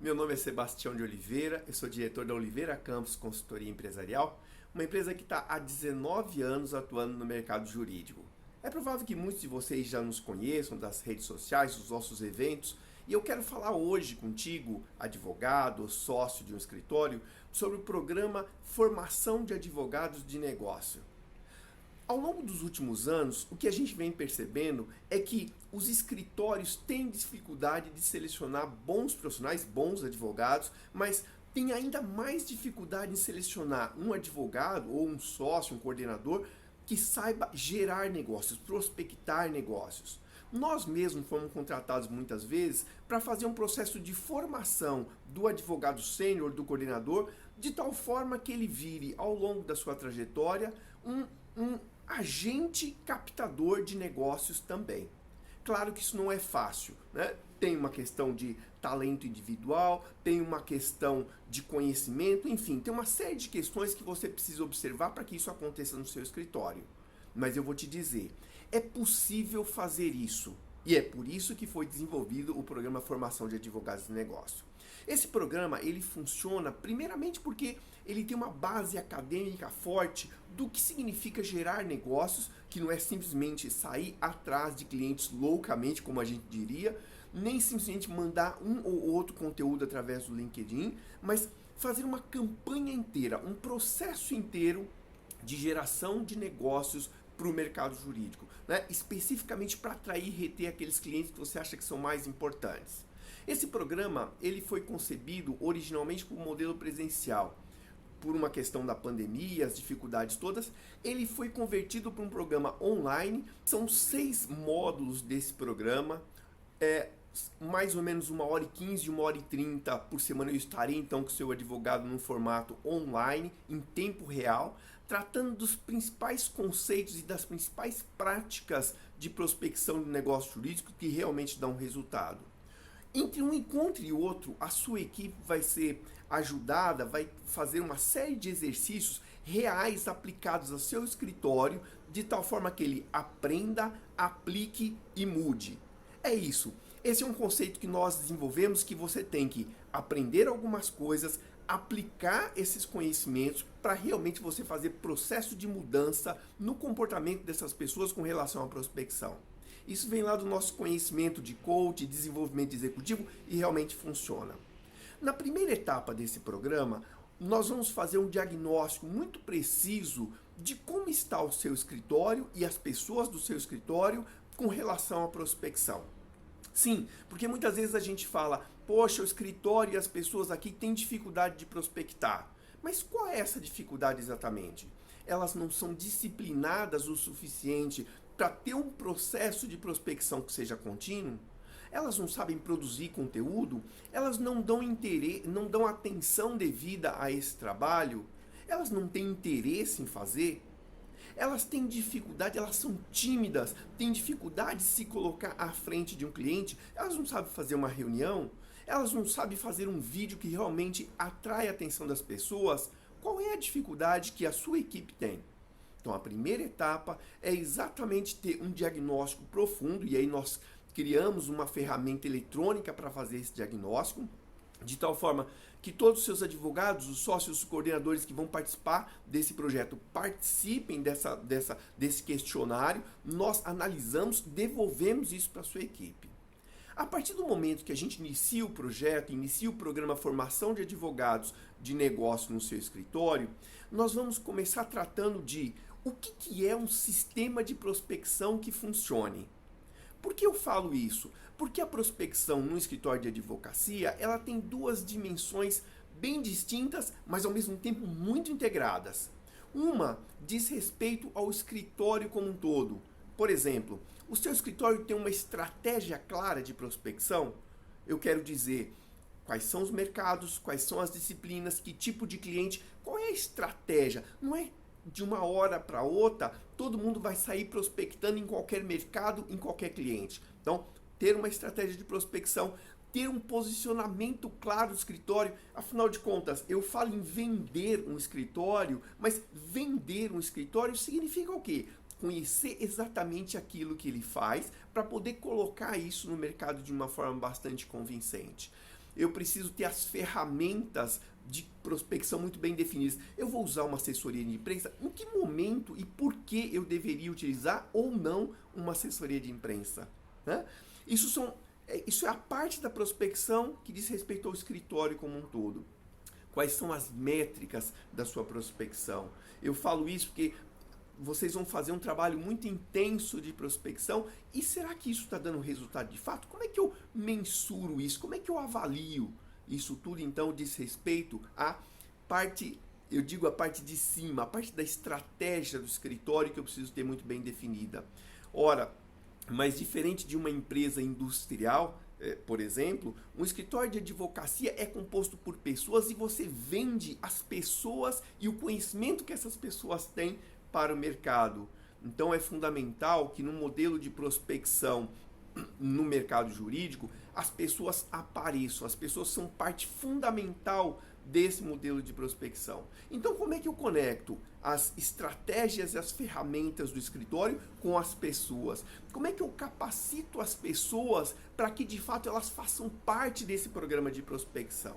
Meu nome é Sebastião de Oliveira, eu sou diretor da Oliveira Campos Consultoria Empresarial, uma empresa que está há 19 anos atuando no mercado jurídico. É provável que muitos de vocês já nos conheçam das redes sociais, dos nossos eventos, e eu quero falar hoje contigo, advogado ou sócio de um escritório, sobre o programa Formação de Advogados de Negócio. Ao longo dos últimos anos, o que a gente vem percebendo é que os escritórios têm dificuldade de selecionar bons profissionais, bons advogados, mas têm ainda mais dificuldade em selecionar um advogado ou um sócio, um coordenador que saiba gerar negócios, prospectar negócios. Nós mesmos fomos contratados muitas vezes para fazer um processo de formação do advogado sênior, do coordenador, de tal forma que ele vire, ao longo da sua trajetória, um agente captador de negócios também. Claro que isso não é fácil, né? Tem uma questão de talento individual, tem uma questão de conhecimento, enfim, tem uma série de questões que você precisa observar para que isso aconteça no seu escritório. Mas eu vou te dizer, é possível fazer isso. E é por isso que foi desenvolvido o programa Formação de Advogados de Negócio. Esse programa, ele funciona primeiramente porque ele tem uma base acadêmica forte do que significa gerar negócios, que não é simplesmente sair atrás de clientes loucamente, como a gente diria, nem simplesmente mandar um ou outro conteúdo através do LinkedIn, mas fazer uma campanha inteira, um processo inteiro de geração de negócios para o mercado jurídico, né? Especificamente para atrair e reter aqueles clientes que você acha que são mais importantes. Esse programa ele foi concebido originalmente como modelo presencial. Por uma questão da pandemia, as dificuldades todas, ele foi convertido para um programa online. São 6 módulos desse programa, mais ou menos 1h15, 1h30 por semana eu estarei então com o seu advogado num formato online, em tempo real, tratando dos principais conceitos e das principais práticas de prospecção do negócio jurídico que realmente dão resultado. Entre um encontro e outro, a sua equipe vai ser ajudada, vai fazer uma série de exercícios reais aplicados ao seu escritório, de tal forma que ele aprenda, aplique e mude. É isso. Esse é um conceito que nós desenvolvemos, que você tem que aprender algumas coisas, aplicar esses conhecimentos para realmente você fazer processo de mudança no comportamento dessas pessoas com relação à prospecção. Isso vem lá do nosso conhecimento de coach, desenvolvimento executivo e realmente funciona. Na primeira etapa desse programa, nós vamos fazer um diagnóstico muito preciso de como está o seu escritório e as pessoas do seu escritório com relação à prospecção. Sim, porque muitas vezes a gente fala, poxa, o escritório e as pessoas aqui têm dificuldade de prospectar. Mas qual é essa dificuldade exatamente? Elas não são disciplinadas o suficiente para ter um processo de prospecção que seja contínuo? Elas não sabem produzir conteúdo? Elas não dão interesse, não dão atenção devida a esse trabalho? Elas não têm interesse em fazer? Elas têm dificuldade, elas são tímidas, têm dificuldade de se colocar à frente de um cliente, elas não sabem fazer uma reunião, elas não sabem fazer um vídeo que realmente atrai a atenção das pessoas. Qual é a dificuldade que a sua equipe tem? Então a primeira etapa é exatamente ter um diagnóstico profundo, e aí nós criamos uma ferramenta eletrônica para fazer esse diagnóstico, de tal forma que todos os seus advogados, os sócios, os coordenadores que vão participar desse projeto participem desse questionário, nós analisamos, devolvemos isso para a sua equipe. A partir do momento que a gente inicia o projeto, inicia o programa Formação de Advogados de Negócio no seu escritório, nós vamos começar tratando de o que é um sistema de prospecção que funcione. Por que eu falo isso? Porque a prospecção no escritório de advocacia, ela tem 2 dimensões bem distintas, mas ao mesmo tempo muito integradas. Uma diz respeito ao escritório como um todo. Por exemplo, o seu escritório tem uma estratégia clara de prospecção? Eu quero dizer, quais são os mercados, quais são as disciplinas, que tipo de cliente, qual é a estratégia? Não é de uma hora para outra, todo mundo vai sair prospectando em qualquer mercado, em qualquer cliente. Então, ter uma estratégia de prospecção, ter um posicionamento claro do escritório. Afinal de contas, eu falo em vender um escritório, mas vender um escritório significa o quê? Conhecer exatamente aquilo que ele faz para poder colocar isso no mercado de uma forma bastante convincente. eu preciso ter as ferramentas de prospecção muito bem definidas. Eu vou usar uma assessoria de imprensa? Em que momento e por que eu deveria utilizar ou não uma assessoria de imprensa? Né? Isso é a parte da prospecção que diz respeito ao escritório como um todo. Quais são as métricas da sua prospecção? Eu falo isso porque vocês vão fazer um trabalho muito intenso de prospecção e será que isso está dando resultado de fato? Como é que eu mensuro isso? Como é que eu avalio? Isso tudo então diz respeito à parte, eu digo a parte de cima, a parte da estratégia do escritório que eu preciso ter muito bem definida. Ora, mas diferente de uma empresa industrial, por exemplo, um escritório de advocacia é composto por pessoas e você vende as pessoas e o conhecimento que essas pessoas têm para o mercado. Então é fundamental que no modelo de prospecção no mercado jurídico, as pessoas apareçam, as pessoas são parte fundamental desse modelo de prospecção. Então, como é que eu conecto as estratégias e as ferramentas do escritório com as pessoas? Como é que eu capacito as pessoas para que, de fato, elas façam parte desse programa de prospecção?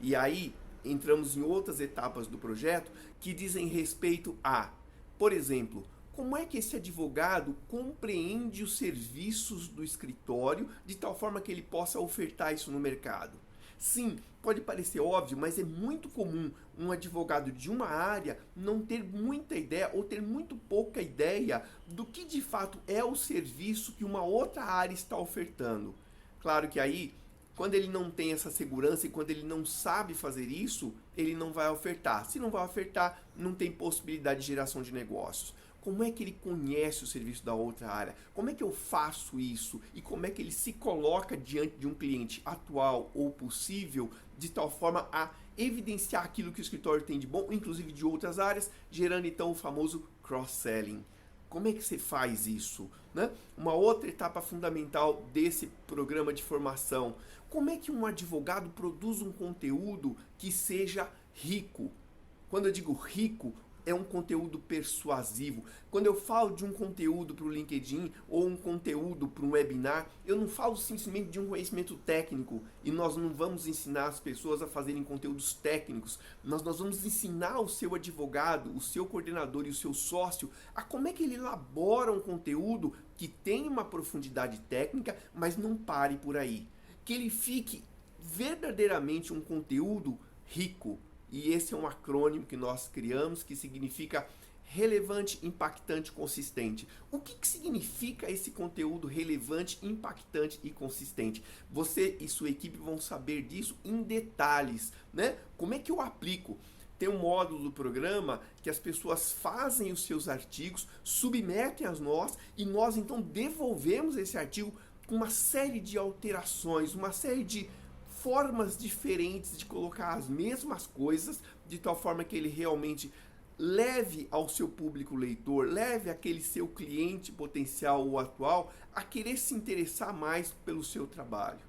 E aí, entramos em outras etapas do projeto que dizem respeito a, por exemplo, como é que esse advogado compreende os serviços do escritório de tal forma que ele possa ofertar isso no mercado? Sim, pode parecer óbvio, mas é muito comum um advogado de uma área não ter muita ideia ou ter muito pouca ideia do que de fato é o serviço que uma outra área está ofertando. Claro que aí, quando ele não tem essa segurança e quando ele não sabe fazer isso, ele não vai ofertar. Se não vai ofertar, não tem possibilidade de geração de negócios. Como é que ele conhece o serviço da outra área? Como é que eu faço isso? E como é que ele se coloca diante de um cliente atual ou possível, de tal forma a evidenciar aquilo que o escritório tem de bom, inclusive de outras áreas, gerando então o famoso cross-selling. Como é que você faz isso? Né? Uma outra etapa fundamental desse programa de formação. Como é que um advogado produz um conteúdo que seja rico? Quando eu digo rico, é um conteúdo persuasivo. Quando eu falo de um conteúdo para o LinkedIn ou um conteúdo para um webinar, eu não falo simplesmente de um conhecimento técnico e nós não vamos ensinar as pessoas a fazerem conteúdos técnicos. Nós vamos ensinar o seu advogado, o seu coordenador e o seu sócio a como é que ele elabora um conteúdo que tem uma profundidade técnica, mas não pare por aí. Que ele fique verdadeiramente um conteúdo rico. E esse é um acrônimo que nós criamos que significa relevante, impactante, consistente. O que significa esse conteúdo relevante, impactante e consistente? Você e sua equipe vão saber disso em detalhes, né? Como é que eu aplico? Tem um módulo do programa que as pessoas fazem os seus artigos, submetem a nós e nós então devolvemos esse artigo com uma série de alterações, uma série de formas diferentes de colocar as mesmas coisas, de tal forma que ele realmente leve ao seu público leitor, leve aquele seu cliente potencial ou atual a querer se interessar mais pelo seu trabalho.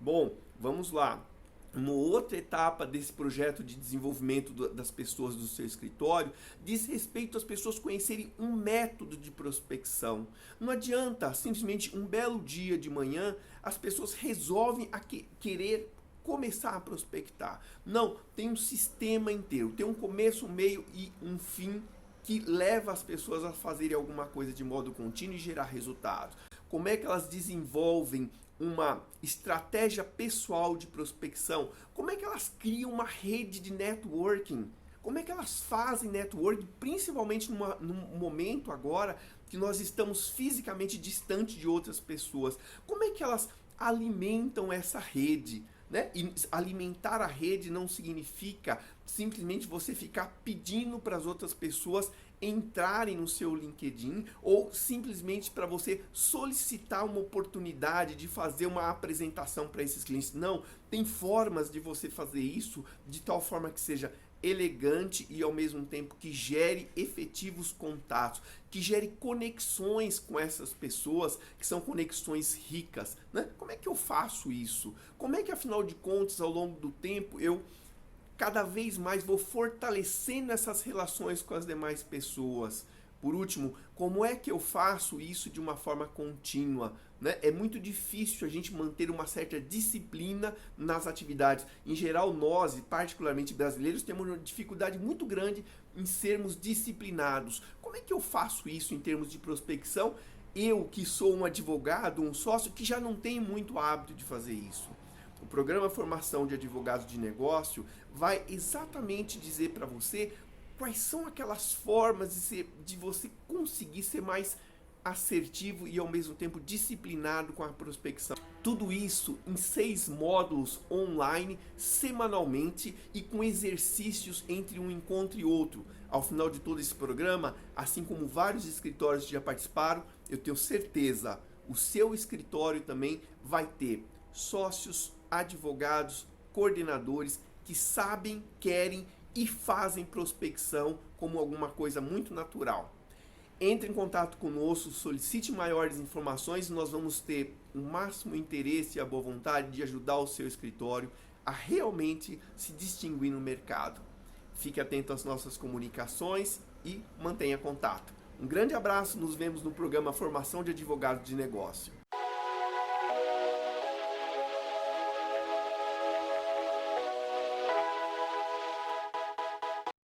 Bom, vamos lá. Uma outra etapa desse projeto de desenvolvimento das pessoas do seu escritório diz respeito às pessoas conhecerem um método de prospecção. Não adianta simplesmente um belo dia de manhã as pessoas resolvem querer começar a prospectar. Não, tem um sistema inteiro, tem um começo, um meio e um fim que leva as pessoas a fazerem alguma coisa de modo contínuo e gerar resultados. Como é que elas desenvolvem uma estratégia pessoal de prospecção? Como é que elas criam uma rede de networking? Como é que elas fazem networking, principalmente num momento agora que nós estamos fisicamente distante de outras pessoas? Como é que elas alimentam essa rede? Né? E alimentar a rede não significa simplesmente você ficar pedindo para as outras pessoas entrarem no seu LinkedIn ou simplesmente para você solicitar uma oportunidade de fazer uma apresentação para esses clientes. Não, tem formas de você fazer isso de tal forma que seja elegante e ao mesmo tempo que gere efetivos contatos, que gere conexões com essas pessoas, que são conexões ricas, né? Como é que eu faço isso? Como é que, afinal de contas, ao longo do tempo, eu cada vez mais vou fortalecendo essas relações com as demais pessoas? Por último, como é que eu faço isso de uma forma contínua? Né? É muito difícil a gente manter uma certa disciplina nas atividades. Em geral, nós, e particularmente brasileiros, temos uma dificuldade muito grande em sermos disciplinados. Como é que eu faço isso em termos de prospecção? Eu, que sou um advogado, um sócio, que já não tenho muito hábito de fazer isso. O programa Formação de Advogados de Negócio vai exatamente dizer para você quais são aquelas formas de você conseguir ser mais assertivo e ao mesmo tempo disciplinado com a prospecção. Tudo isso em 6 módulos online, semanalmente e com exercícios entre um encontro e outro. Ao final de todo esse programa, assim como vários escritórios já participaram, eu tenho certeza, o seu escritório também vai ter sócios, advogados, coordenadores que sabem, querem e fazem prospecção como alguma coisa muito natural. Entre em contato conosco, solicite maiores informações e nós vamos ter o máximo interesse e a boa vontade de ajudar o seu escritório a realmente se distinguir no mercado. Fique atento às nossas comunicações e mantenha contato. Um grande abraço, nos vemos no programa Formação de Advogados de Negócio.